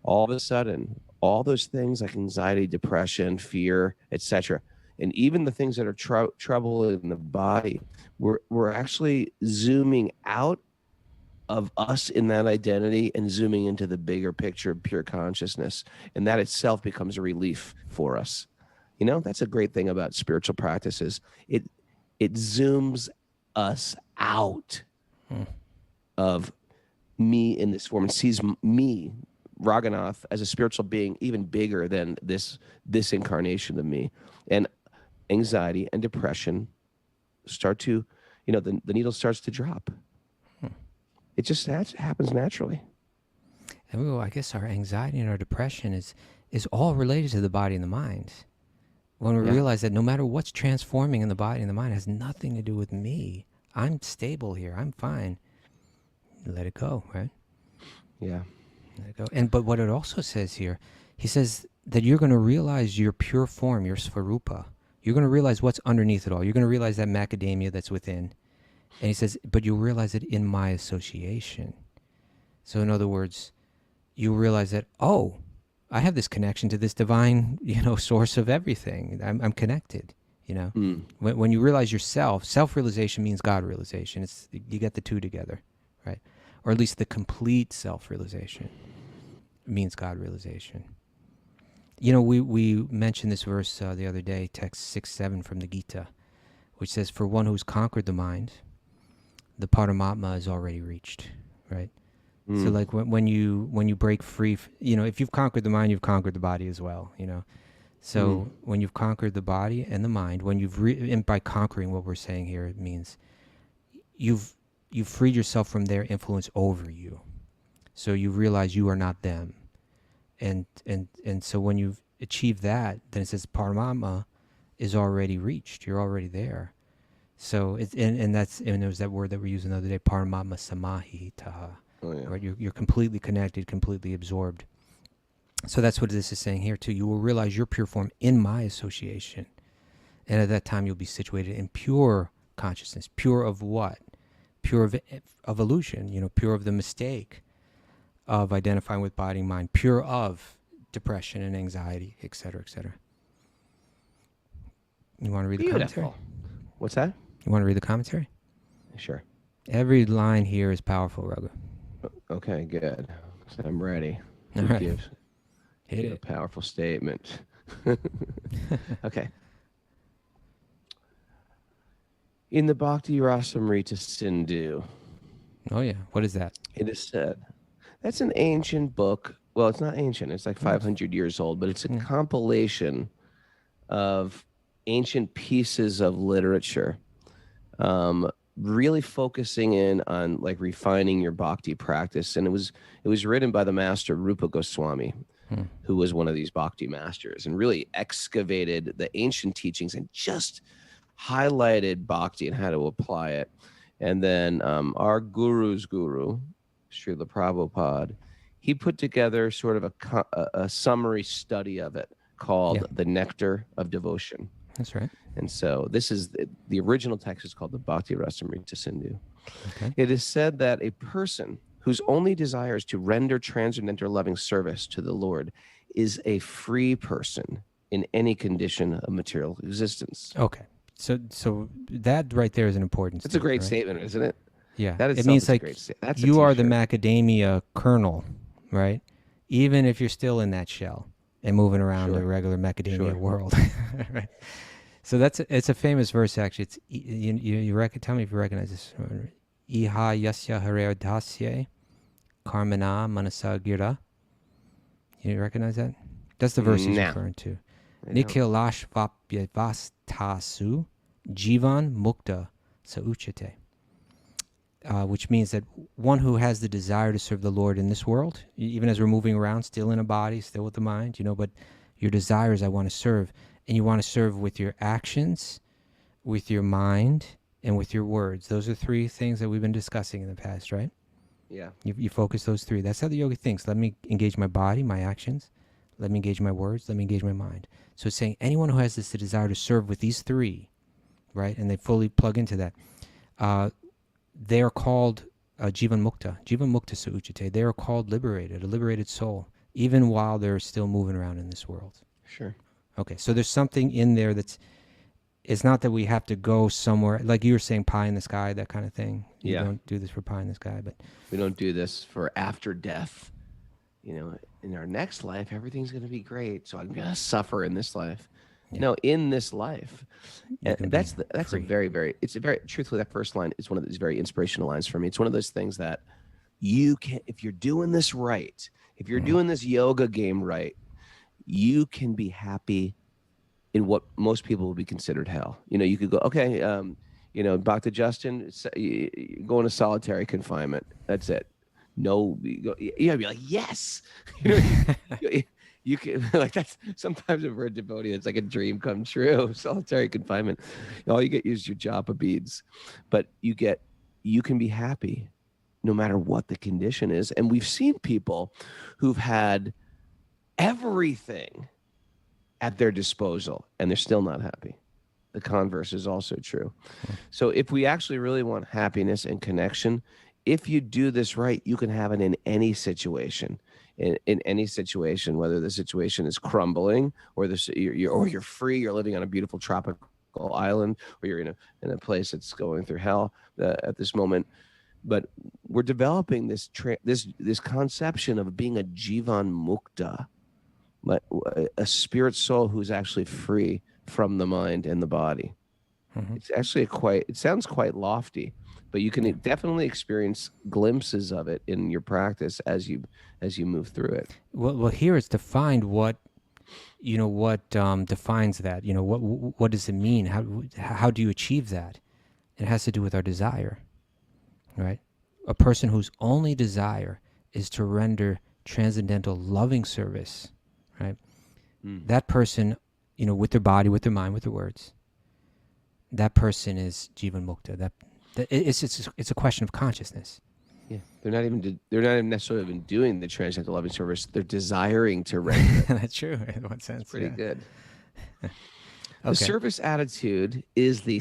all of a sudden, all those things like anxiety, depression, fear, etc., and even the things that are trouble in the body, we're actually zooming out of us in that identity and zooming into the bigger picture of pure consciousness. And that itself becomes a relief for us. That's a great thing about spiritual practices. It zooms us out of me in this form and sees me, Raghunath, as a spiritual being even bigger than this incarnation of me. And anxiety and depression start to, the needle starts to drop. It just happens naturally. And I guess our anxiety and our depression is all related to the body and the mind. When we realize that no matter what's transforming in the body and the mind, it has nothing to do with me. I'm stable here. I'm fine. Let it go, right? Yeah. Let it go. But what it also says here, he says that you're going to realize your pure form, your svarupa. You're going to realize what's underneath it all. You're going to realize that macadamia that's within. And he says, but you'll realize it in my association. So in other words, you realize that, I have this connection to this divine, source of everything. I'm connected, When you realize yourself, self-realization means God realization. You get the two together, right? Or at least the complete self-realization means God realization. We mentioned this verse the other day, text 6-7 from the Gita, which says, for one who's conquered the mind, the Paramatma is already reached, right? So like when you break free, if you've conquered the mind, you've conquered the body as well, So when you've conquered the body and the mind, when and by conquering, what we're saying here, it means you've freed yourself from their influence over you. So you realize you are not them. And so when you've achieved that, then it says Paramatma is already reached. You're already there. So and there's that word that we're using the other day, Paramatma Samahitaha. Oh, yeah. Right? You're completely connected, completely absorbed. So that's what this is saying here too. You will realize your pure form in my association. And at that time you'll be situated in pure consciousness. Pure of what? Pure of illusion, pure of the mistake of identifying with body and mind. Pure of depression and anxiety, etc., etc. You want to read the commentary? What's that? You want to read the commentary? Sure. Every line here is powerful, Raghu. Okay, good. So I'm ready. All right. Hit a powerful statement. Okay. In the Bhakti Rasamrita Sindhu. Oh yeah, what is that? It is said. That's an ancient book. Well, it's not ancient. It's like 500 years old, but it's a compilation of ancient pieces of literature really focusing in on like refining your bhakti practice. And it was written by the master Rupa Goswami, who was one of these bhakti masters, and really excavated the ancient teachings and just highlighted bhakti and how to apply it. And then our guru's guru, Srila Prabhupada, he put together sort of a summary study of it called The Nectar of Devotion. That's right. And so this is the original text is called the Bhakti Rasamrita Sindhu. Okay. It is said that a person whose only desire is to render transcendental loving service to the Lord is a free person in any condition of material existence. Okay. So that right there is an important That's a great right? statement, isn't it? Yeah. That is it means like that's you are the macadamia kernel, right? Even if you're still in that shell and moving around the regular macadamia world. Right. So it's a famous verse, actually. It's tell me if you recognize this. Iha yasya harer dasye karmana manasa gira. You recognize that? That's the verse he's referring to. Nikhilash vapyavastasu Jivan Mukta sauchate. Which means that one who has the desire to serve the Lord in this world, even as we're moving around, still in a body, still with the mind, but your desire is I want to serve. And you want to serve with your actions, with your mind, and with your words. Those are three things that we've been discussing in the past, right? Yeah. You focus those three. That's how the yogi thinks. Let me engage my body, my actions. Let me engage my words. Let me engage my mind. So it's saying anyone who has this desire to serve with these three, right, and they fully plug into that, they are called Jivan Mukta. Jivan Mukta Sauchate. They are called liberated, a liberated soul, even while they're still moving around in this world. Sure. Okay, so there's something in there it's not that we have to go somewhere, like you were saying, pie in the sky, that kind of thing. You don't do this for pie in the sky, but... We don't do this for after death. In our next life, everything's going to be great, so I'm going to suffer in this life. Yeah. No, in this life. And that's a very, very, truthfully, that first line is one of these very inspirational lines for me. It's one of those things that you can, if you're doing this right, if you're doing this yoga game right, you can be happy in what most people would be considered hell. You could go, okay, Bhakti Justin, go into solitary confinement. That's it. No, you gotta be like, yes. You can, like, that's sometimes for a devotee, it's like a dream come true. Solitary confinement. All you get is your japa beads, but you can be happy no matter what the condition is. And we've seen people who've had everything at their disposal and they're still not happy. The converse is also true. So if we actually really want happiness and connection, if you do this right, you can have it in any situation. In any situation, whether the situation is crumbling or you're free, you're living on a beautiful tropical island, or you're in a place that's going through hell at this moment. But we're developing this conception of being a Jivan Mukta, a spirit soul who's actually free from the mind and the body. Mm-hmm. It's actually it sounds quite lofty, but you can definitely experience glimpses of it in your practice as you move through it. Well, here it's defined what defines that. What does it mean? How do you achieve that? It has to do with our desire, right? A person whose only desire is to render transcendental loving service, right? That person, with their body, with their mind, with their words, that person is Jivan Mukta. It's a question of consciousness. Yeah, they're not even necessarily even doing the transcendental loving service. They're desiring to render. That's true. In one sense, it's pretty good. Okay. The service attitude is the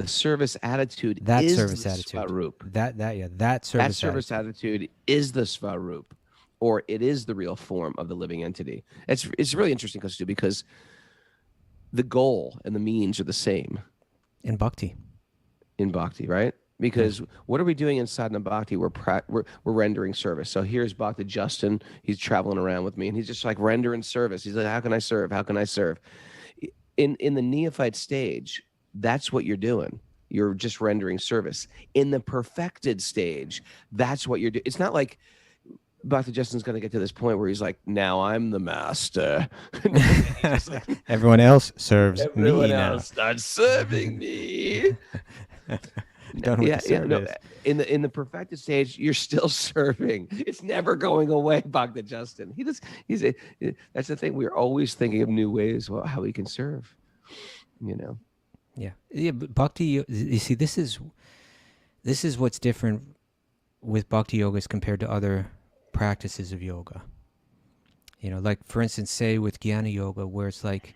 service attitude. That is service the attitude. Svarup. That service attitude is the Svarup, or it is the real form of the living entity. It's really interesting, because the goal and the means are the same in bhakti. In bhakti, right? Because what are we doing in sadhana bhakti? We're rendering service. So here's Bhakti Justin. He's traveling around with me, and he's just like rendering service. He's like, how can I serve? How can I serve? In the neophyte stage, that's what you're doing. You're just rendering service. In the perfected stage, that's what you're doing. It's not like Bhakti Justin's going to get to this point where he's like, now I'm the master. Everyone else serves me now. Everyone else starts serving me. done with the service. In the perfected stage, you're still serving. It's never going away, Bhakti Justin. That's the thing. We're always thinking of new ways, how we can serve. Yeah. But bhakti, you see, this is what's different with bhakti yoga as compared to other practices of yoga. Like for instance, say with jnana yoga, where it's like,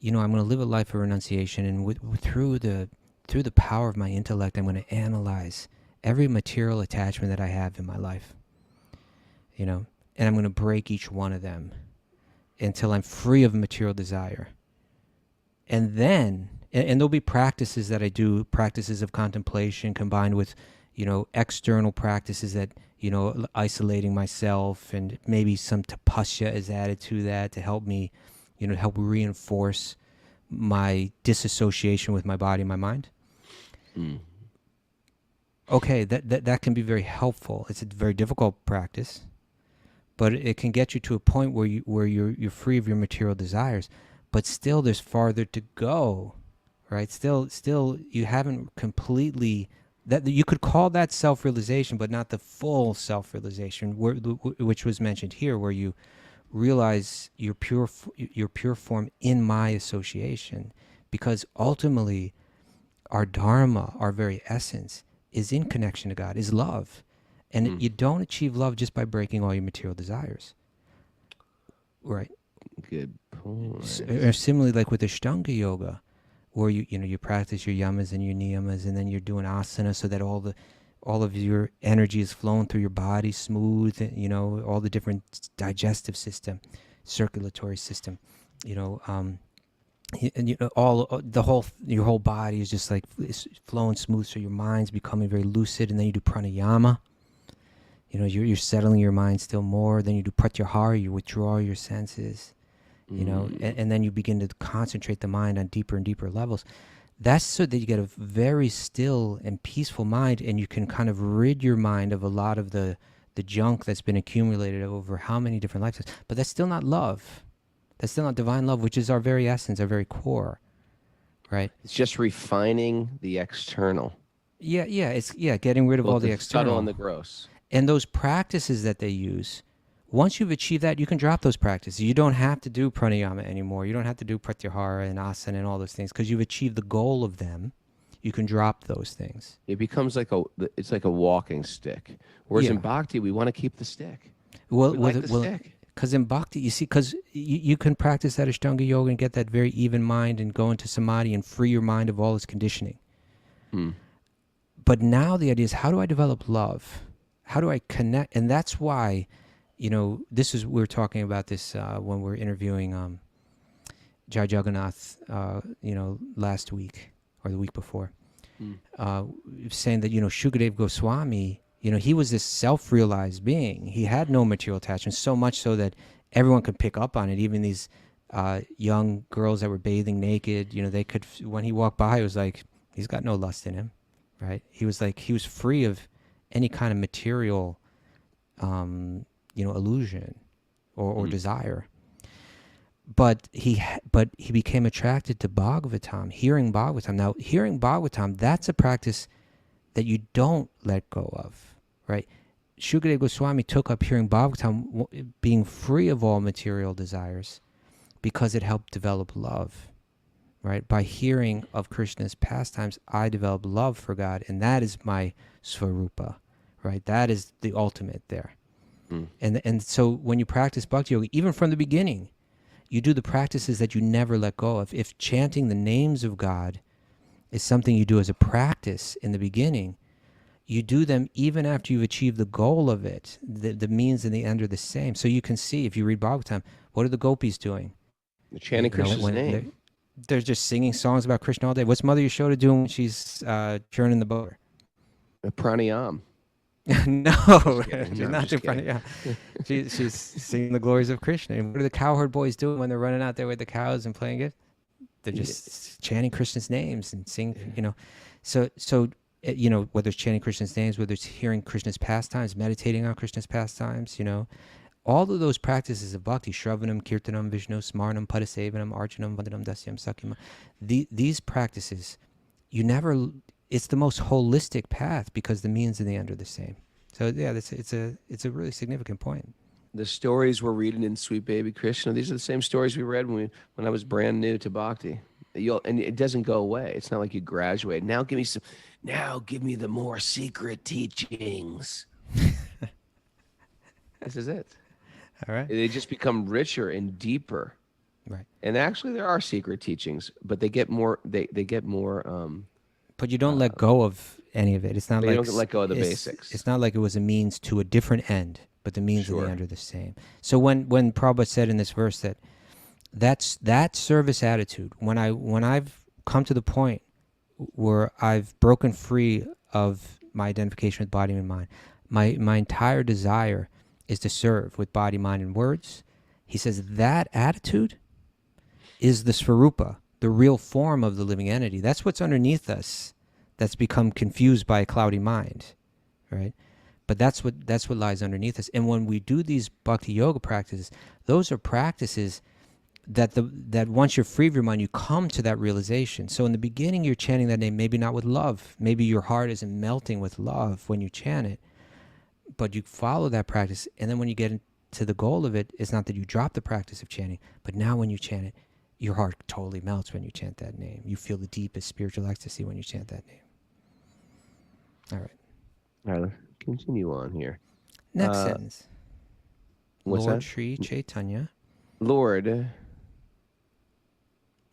I'm going to live a life of renunciation, and through the power of my intellect, I'm going to analyze every material attachment that I have in my life, and I'm going to break each one of them until I'm free of material desire. And then, and there'll be practices that I do, practices of contemplation combined with, external practices that, isolating myself, and maybe some tapasya is added to that to help me, help reinforce my disassociation with my body and my mind. Okay, that can be very helpful. It's a very difficult practice, but it can get you to a point where you're free of your material desires. But still, there's farther to go, right? Still, you haven't completely. That you could call that self-realization, but not the full self-realization, which was mentioned here, where you realize your pure form in my association, because ultimately, our dharma, our very essence, is in connection to God, is love, and you don't achieve love just by breaking all your material desires, right? Good point. Or similarly, like with Ashtanga yoga, where you practice your yamas and your niyamas, and then you're doing asana so that all of your energy is flowing through your body smooth, all the different digestive system, circulatory system, and your whole body is just like flowing smooth, so your mind's becoming very lucid. And then you do pranayama, you're settling your mind still more. Then you do pratyahara, you withdraw your senses, and then you begin to concentrate the mind on deeper and deeper levels. That's so that you get a very still and peaceful mind, and you can kind of rid your mind of a lot of the junk that's been accumulated over how many different lifetimes. But that's still not love. That's still not divine love, which is our very essence, our very core, right? It's just refining the external. Yeah, it's getting rid of all the external. Subtle and the gross. And those practices that they use, once you've achieved that, you can drop those practices. You don't have to do pranayama anymore. You don't have to do pratyahara and asana and all those things, because you've achieved the goal of them. You can drop those things. It becomes like a walking stick. Whereas in bhakti, we want to keep the stick. Stick. Because in bhakti, you see, because you can practice that Ashtanga yoga and get that very even mind and go into samadhi and free your mind of all its conditioning. But now the idea is, how do I develop love? How do I connect? And that's why, we were talking about this when we were interviewing Jai Jagannath, last week or the week before, saying that, Shukadev Goswami, he was this self-realized being. He had no material attachment, so much so that everyone could pick up on it. Even these young girls that were bathing naked, they could, when he walked by, it was like, he's got no lust in him, right? He was free of any kind of material, illusion or desire. But he became attracted to Bhagavatam, hearing Bhagavatam. Now, hearing Bhagavatam, that's a practice that you don't let go of, right? Shukadev Goswami took up hearing Bhagavatam, being free of all material desires, because it helped develop love, right? By hearing of Krishna's pastimes, I develop love for God, and that is my Svarupa, right? That is the ultimate there. And so when you practice Bhakti Yoga, even from the beginning, you do the practices that you never let go of. If chanting the names of God is something you do as a practice in the beginning, you do them even after you've achieved the goal of it. The means and the end are the same. So you can see, if you read Bhagavatam, what are the gopis doing? They're chanting Krishna's name. They're just singing songs about Krishna all day. What's Mother Yashoda doing when she's churning the butter? A pranayam. No, she's not doing pranayam. She's singing the glories of Krishna. And what are the cowherd boys doing when they're running out there with the cows and playing it? They're just chanting Krishna's names and sing, So whether it's chanting Krishna's names, whether it's hearing Krishna's pastimes, meditating on Krishna's pastimes, all of those practices of bhakti, Shravanam, Kirtanam, Vishnu, Smarnam, Padasevanam, Archanam, Vandanam, Dasyam, Sakyam, these practices, it's the most holistic path because the means and the end are the same. So yeah, it's a really significant point. The stories we're reading in Sweet Baby Krishna, these are the same stories we read when I was brand new to Bhakti. And it doesn't go away. It's not like you graduate. Now give me the more secret teachings. This is it. All right. They just become richer and deeper. Right. And actually there are secret teachings, but they get more But you don't let go of any of it. It's not you like don't let go of the basics. It's not like it was a means to a different end, but the means and Sure. the end are the same. So when Prabhupada said in this verse that service attitude, when I've come to the point where I've broken free of my identification with body and mind, my entire desire is to serve with body, mind, and words. He says that attitude is the Svarupa, the real form of the living entity. That's what's underneath us that's become confused by a cloudy mind, right? But that's what lies underneath us. And when we do these bhakti yoga practices, those are practices that once you're free of your mind, you come to that realization. So in the beginning, you're chanting that name, maybe not with love. Maybe your heart isn't melting with love when you chant it, but you follow that practice. And then when you get to the goal of it, it's not that you drop the practice of chanting, but now when you chant it, your heart totally melts when you chant that name. You feel the deepest spiritual ecstasy when you chant that name. All right. All right, continue on here. Next sentence. What's Lord that? Sri Chaitanya. Lord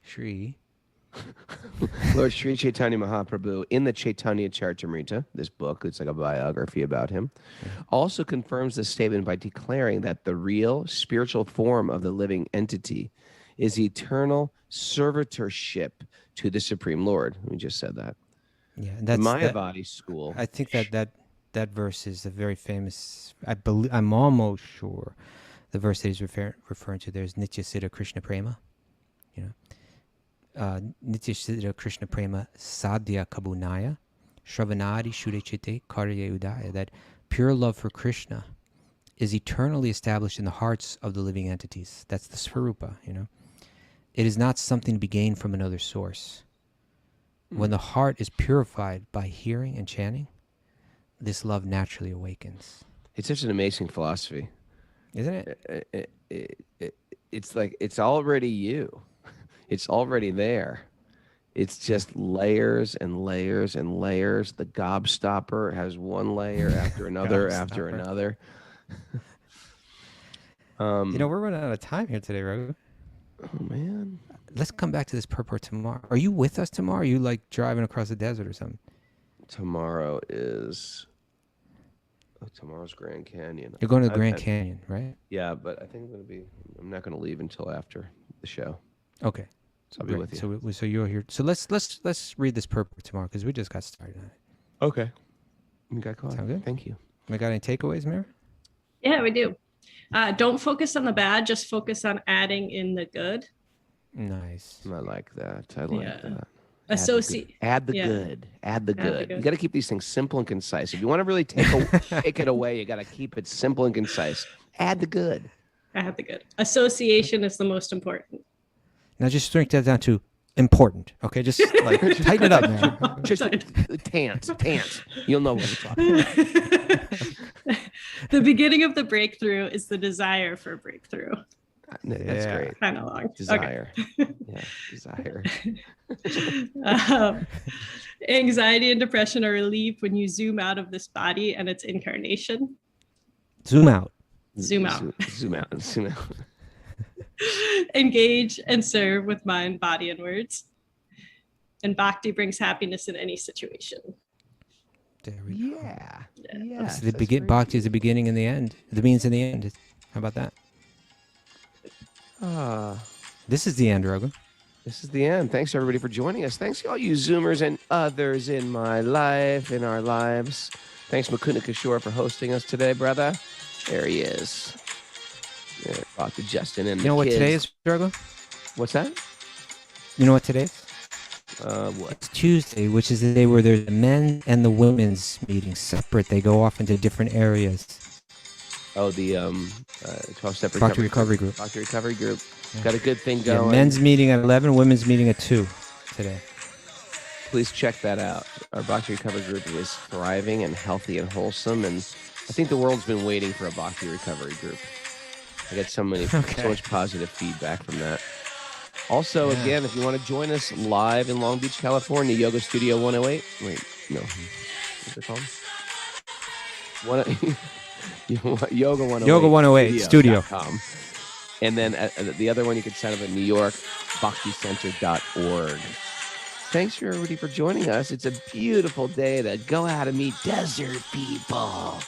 Sri Chaitanya Mahaprabhu in the Chaitanya Charitamrita, this book, it's like a biography about him, also confirms this statement by declaring that the real spiritual form of the living entity is eternal servitorship to the Supreme Lord. We just said that. Yeah, The that's Mayavadi school. I think that verse is a very famous. I'm almost sure the verse that he's referring to there is Nitya Siddha Krishna Prema. You know, Nitya Siddha Krishna Prema Sadhya Kabunaya Shravanadi Shudechite Karya Udaya. That pure love for Krishna is eternally established in the hearts of the living entities. That's the Svarupa. You know, it is not something to be gained from another source. When the heart is purified by hearing and chanting, this love naturally awakens. It's such an amazing philosophy. Isn't it? It's like it's already you. It's already there. It's just layers and layers and layers. The gobstopper has one layer after another after another. You know, we're running out of time here today, Raghu. Oh man. Let's come back to this purport tomorrow. Are you with us tomorrow? Are you like driving across the desert or something? Tomorrow's Grand Canyon. You're going to the Grand Canyon, right? Yeah, but I think I'm not going to leave until after the show. Okay. So I'll be with you. So you're here. So let's read this purport tomorrow because we just got started on it. Okay. You got caught. Sound good? Thank you. We got any takeaways, Mira? Yeah, we do. Don't focus on the bad, just focus on adding in the good. Nice. I like that. I like that. Add the good. Add the good. good. You got to keep these things simple and concise. If you want to really take it away, you got to keep it simple and concise. Add the good. Add the good. Association is the most important. Now just shrink that down to important. Okay, just like tighten it up, man. Just pants. You'll know what we're talking about. The beginning of the breakthrough is the desire for breakthrough. That's great. Kind of long. Desire. Okay. Yeah, desire. Anxiety and depression are relieved when you zoom out of this body and its incarnation. Zoom out. Zoom out. Zoom out. Zoom out. Engage and serve with mind, body, and words. And bhakti brings happiness in any situation. There we go. Yeah. So bhakti is the beginning and the end. The means and the end. How about that? This is the end, Raghu. This is the end. Thanks everybody for joining us. Thanks to all you Zoomers and others in my life, in our lives. Thanks Mukunda Kishore for hosting us today, brother. There he is. Yeah, Dr. Justin and you know what kids. Today is, Raghu? What's that? You know what today is? What? It's Tuesday, which is the day where there's the men and the women's meeting separate. They go off into different areas. Oh, the 12-step Bhakti Recovery Group. Bhakti Recovery Group. Yeah. Got a good thing Yeah, going. men's meeting at 11, women's meeting at 2 today. please check that out. Our Bhakti Recovery group is thriving and healthy and wholesome, and I think the world's been waiting for a Bhakti Recovery group. I get so much positive feedback from that. Also, again, if you want to join us live in Long Beach, California, Yoga Studio 108. Wait, no. What's it called? Yoga 108. Yoga 108 Studio. And then the other one you can sign up at New York, bhakticenter.org. Thanks for everybody for joining us. It's a beautiful day to go out and meet desert people.